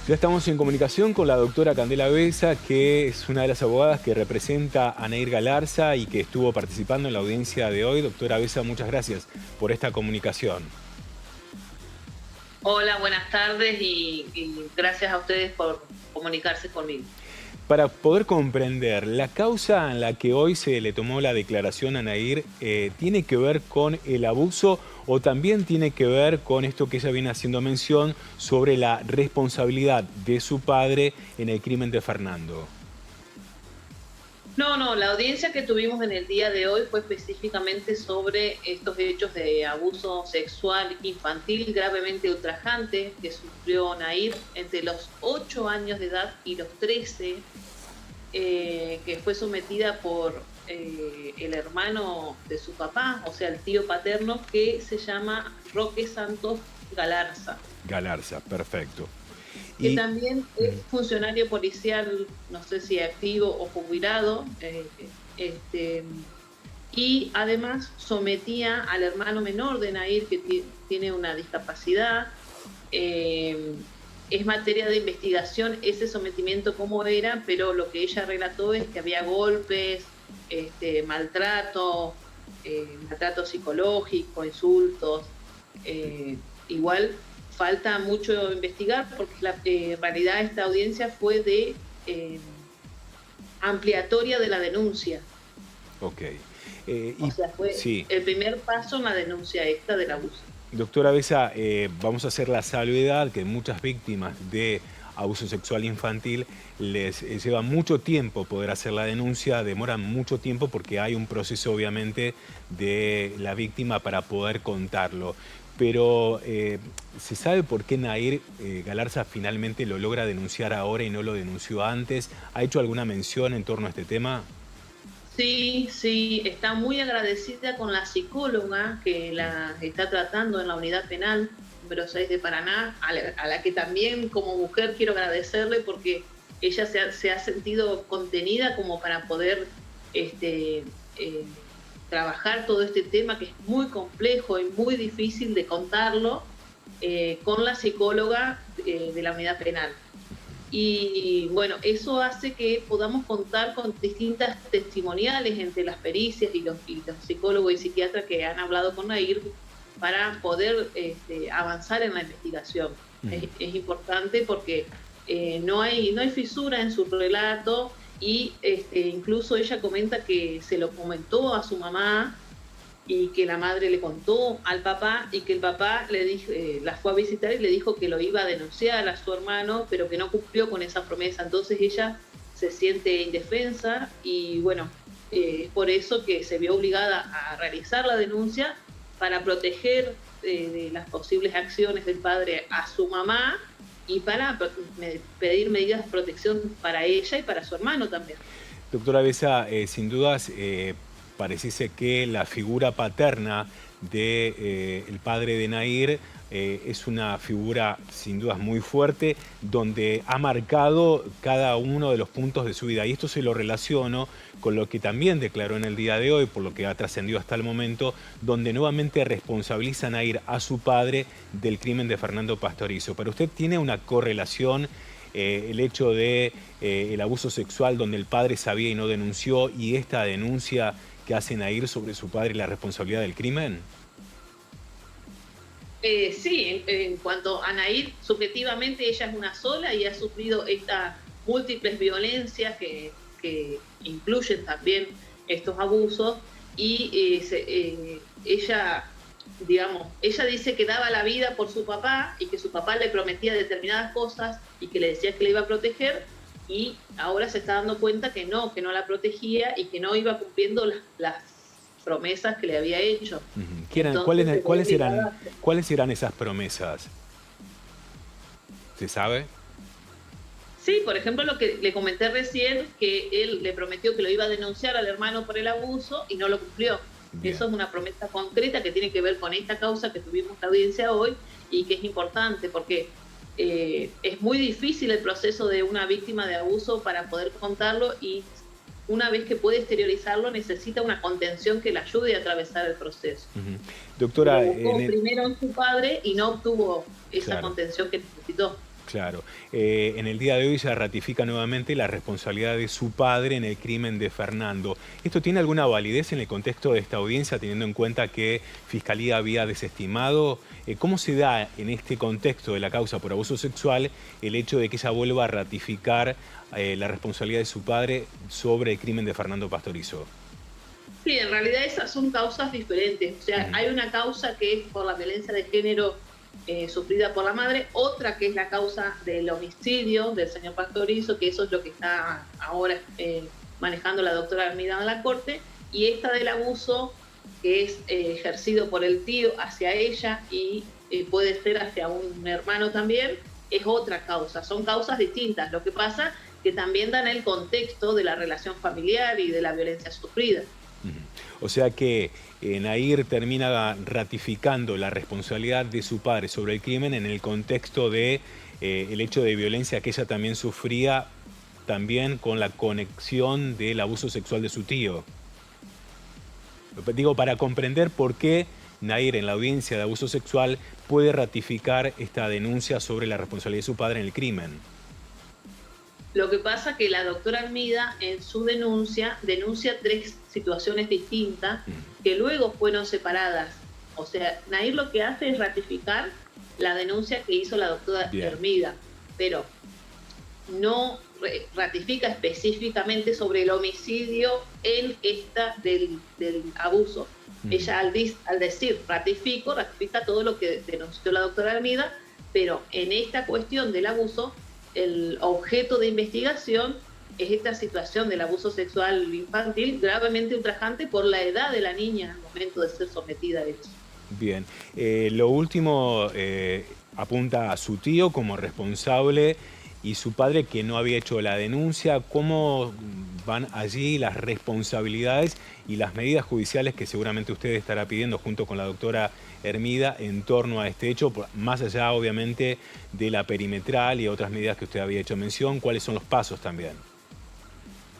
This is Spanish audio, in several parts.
Ya estamos en comunicación con la doctora Candela Besa, que es una de las abogadas que representa a Nair Galarza y que estuvo participando en la audiencia de hoy. Doctora Besa, muchas gracias por esta comunicación. Hola, buenas tardes y gracias a ustedes por comunicarse conmigo. Para poder comprender, la causa en la que hoy se le tomó la declaración a Nair, ¿tiene que ver con el abuso o también tiene que ver con esto que ella viene haciendo mención sobre la responsabilidad de su padre en el crimen de Fernando? No, la audiencia que tuvimos en el día de hoy fue específicamente sobre estos hechos de abuso sexual infantil gravemente ultrajante que sufrió Nair entre los 8 años de edad y los 13, que fue sometida por el hermano de su papá, o sea, el tío paterno, que se llama Roque Santos Galarza, Galarza, perfecto. que Y también es funcionario policial, no sé si activo o jubilado, este, y además sometía al hermano menor de Nair, que tiene una discapacidad. eh, es materia de investigación ese sometimiento cómo era, pero lo que ella relató es que había golpes, maltrato, maltrato psicológico, insultos. Igual falta mucho investigar porque en realidad esta audiencia fue de eh, ampliatoria de la denuncia. ok. O sea, fue Sí, el primer paso en la denuncia esta del abuso. doctora Besa, vamos a hacer la salvedad que muchas víctimas de abuso sexual infantil les lleva mucho tiempo poder hacer la denuncia, demoran mucho tiempo porque hay un proceso obviamente de la víctima para poder contarlo. Pero ¿se sabe por qué Nair Galarza finalmente lo logra denunciar ahora y no lo denunció antes? ¿Ha hecho alguna mención en torno a este tema? Sí, está muy agradecida con la psicóloga que la está tratando en la unidad penal número 6 de Paraná, a la que también como mujer quiero agradecerle porque ella se ha sentido contenida como para poder este, eh, trabajar todo este tema que es muy complejo y muy difícil de contarlo con la psicóloga de la unidad penal. Y bueno, eso hace que podamos contar con distintas testimoniales entre las pericias y los psicólogos y psiquiatras que han hablado con Nair para poder avanzar en la investigación. Es importante porque no hay fisura en su relato y incluso ella comenta que se lo comentó a su mamá y que la madre le contó al papá y que el papá le dijo, la fue a visitar y le dijo que lo iba a denunciar a su hermano, pero que no cumplió con esa promesa. Entonces ella se siente indefensa y bueno, es por eso que se vio obligada a realizar la denuncia para proteger de las posibles acciones del padre a su mamá y para pedir medidas de protección para ella y para su hermano también. Doctora Besa, sin dudas, pareciese que la figura paterna de, el padre de Nair es una figura sin dudas muy fuerte, donde ha marcado cada uno de los puntos de su vida. Y esto se lo relaciono con lo que también declaró en el día de hoy, por lo que ha trascendido hasta el momento, donde nuevamente responsabiliza a Nair a su padre del crimen de Fernando Pastorizo. ¿Pero usted tiene una correlación el hecho de el abuso sexual donde el padre sabía y no denunció y esta denuncia que hacen a ir sobre su padre y la responsabilidad del crimen? Sí, en cuanto a Nair, subjetivamente ella es una sola y ha sufrido estas múltiples violencias que incluyen también estos abusos y ella, digamos, ella dice que daba la vida por su papá y que su papá le prometía determinadas cosas y que le decía que le iba a proteger y ahora se está dando cuenta que no la protegía y que no iba cumpliendo las promesas que le había hecho. Entonces se ve obligada. ¿Cuáles eran esas promesas? ¿Se sabe? Sí, por ejemplo, lo que le comenté recién, que él le prometió que lo iba a denunciar al hermano por el abuso y no lo cumplió. Bien. Eso es una promesa concreta que tiene que ver con esta causa que tuvimos la audiencia hoy y que es importante porque es muy difícil el proceso de una víctima de abuso para poder contarlo y una vez que puede exteriorizarlo necesita una contención que le ayude a atravesar el proceso. Lo Doctora, buscó primero en su padre y no obtuvo esa claro. contención que necesitó. Claro. En el día de hoy ella ratifica nuevamente la responsabilidad de su padre en el crimen de Fernando. ¿Esto tiene alguna validez en el contexto de esta audiencia, teniendo en cuenta que Fiscalía había desestimado? ¿Cómo se da en este contexto de la causa por abuso sexual el hecho de que ella vuelva a ratificar la responsabilidad de su padre sobre el crimen de Fernando Pastorizo? Sí, en realidad esas son causas diferentes. O sea, hay una causa que es por la violencia de género sufrida por la madre, otra que es la causa del homicidio del señor Pastorizo, que eso es lo que está ahora manejando la doctora Armida en la corte, y esta del abuso que es ejercido por el tío hacia ella y puede ser hacia un hermano también, es otra causa. Son causas distintas. Lo que pasa que también dan el contexto de la relación familiar y de la violencia sufrida. O sea que Nahir termina ratificando la responsabilidad de su padre sobre el crimen en el contexto de el hecho de violencia que ella también sufría, también con la conexión del abuso sexual de su tío. Digo, para comprender por qué Nahir en la audiencia de abuso sexual puede ratificar esta denuncia sobre la responsabilidad de su padre en el crimen. Lo que pasa que la doctora Armida en su denuncia 3 situaciones distintas que luego fueron separadas. O sea, Nahir lo que hace es ratificar la denuncia que hizo la doctora Armida, pero no ratifica específicamente sobre el homicidio en esta del abuso. Ella al decir ratifica todo lo que denunció la doctora Armida, pero en esta cuestión del abuso, el objeto de investigación es esta situación del abuso sexual infantil gravemente ultrajante por la edad de la niña al momento de ser sometida a eso. Bien. Lo último apunta a su tío como responsable y su padre que no había hecho la denuncia. ¿Cómo van allí las responsabilidades y las medidas judiciales que seguramente usted estará pidiendo junto con la doctora Hermida en torno a este hecho, más allá obviamente de la perimetral y otras medidas que usted había hecho mención? ¿Cuáles son los pasos también?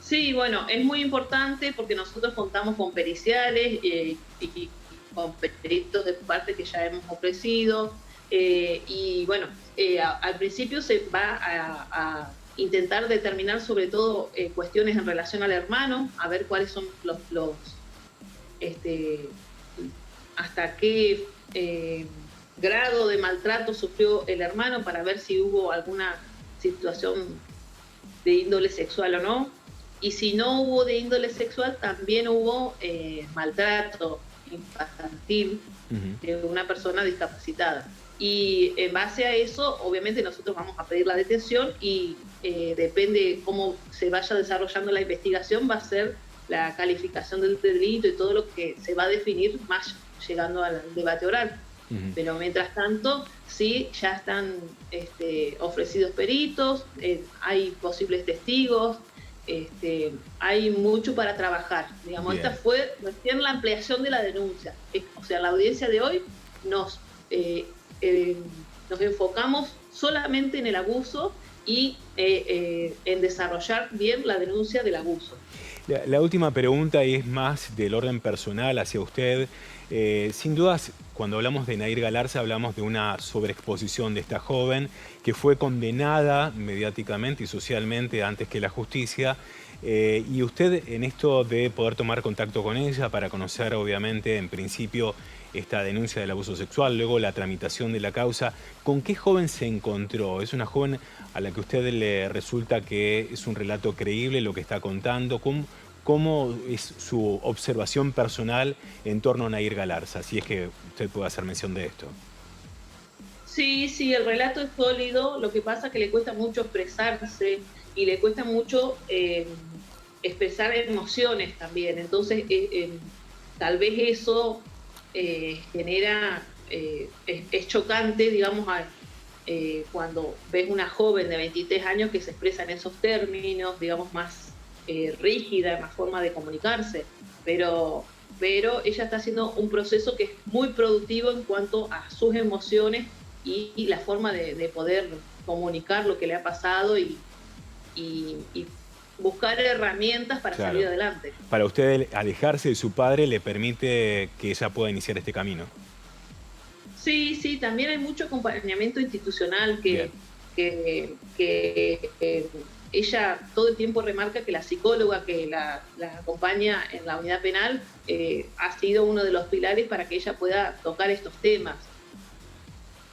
Sí, bueno, es muy importante porque nosotros contamos con periciales y con peritos de parte que ya hemos ofrecido. Y bueno, al principio se va a intentar determinar sobre todo cuestiones en relación al hermano, a ver cuáles son hasta qué grado de maltrato sufrió el hermano, para ver si hubo alguna situación de índole sexual o no. Y si no hubo de índole sexual, también hubo maltrato infantil de una persona discapacitada. Y en base a eso, obviamente nosotros vamos a pedir la detención y depende cómo se vaya desarrollando la investigación, va a ser la calificación del delito y todo lo que se va a definir más llegando al debate oral. Pero mientras tanto, sí, ya están ofrecidos peritos, hay posibles testigos, hay mucho para trabajar. Digamos, esta fue recién la ampliación de la denuncia. O sea, la audiencia de hoy nos enfocamos solamente en el abuso y en desarrollar bien la denuncia del abuso. La última pregunta es más del orden personal hacia usted. Sin dudas, cuando hablamos de Nahir Galarza, hablamos de una sobreexposición de esta joven que fue condenada mediáticamente y socialmente antes que la justicia. Y usted, en esto de poder tomar contacto con ella para conocer, obviamente, en principio, esta denuncia del abuso sexual, luego la tramitación de la causa, ¿con qué joven se encontró? ¿Es una joven a la que a usted le resulta que es un relato creíble lo que está contando? ¿Cómo es su observación personal en torno a Nahir Galarza? Si es que usted puede hacer mención de esto. Sí, el relato es sólido, lo que pasa es que le cuesta mucho expresarse y le cuesta mucho expresar emociones también. Entonces, tal vez eso genera, es chocante, digamos, cuando ves una joven de 23 años que se expresa en esos términos, digamos, más rígida, más forma de comunicarse, pero ella está haciendo un proceso que es muy productivo en cuanto a sus emociones y la forma de poder comunicar lo que le ha pasado y buscar herramientas para salir adelante. Para usted, alejarse de su padre le permite que ella pueda iniciar este camino. Sí, también hay mucho acompañamiento institucional que que ella todo el tiempo remarca que la psicóloga que la acompaña en la unidad penal ha sido uno de los pilares para que ella pueda tocar estos temas.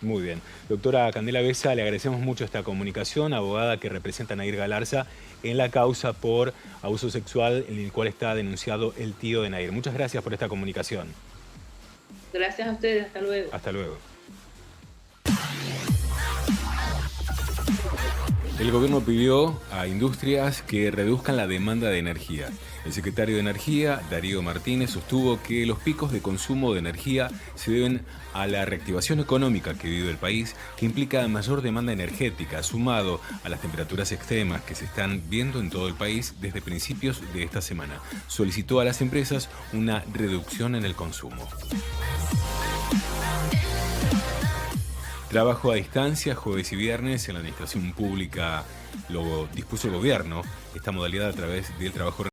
Muy bien. Doctora Candela Besa, le agradecemos mucho esta comunicación, abogada que representa a Nahir Galarza en la causa por abuso sexual en el cual está denunciado el tío de Nahir. Muchas gracias por esta comunicación. Gracias a ustedes, hasta luego. Hasta luego. El gobierno pidió a industrias que reduzcan la demanda de energía. El secretario de Energía, Darío Martínez, sostuvo que los picos de consumo de energía se deben a la reactivación económica que vive el país, que implica mayor demanda energética, sumado a las temperaturas extremas que se están viendo en todo el país desde principios de esta semana. Solicitó a las empresas una reducción en el consumo. Trabajo a distancia, jueves y viernes en la administración pública lo dispuso el gobierno. Esta modalidad a través del trabajo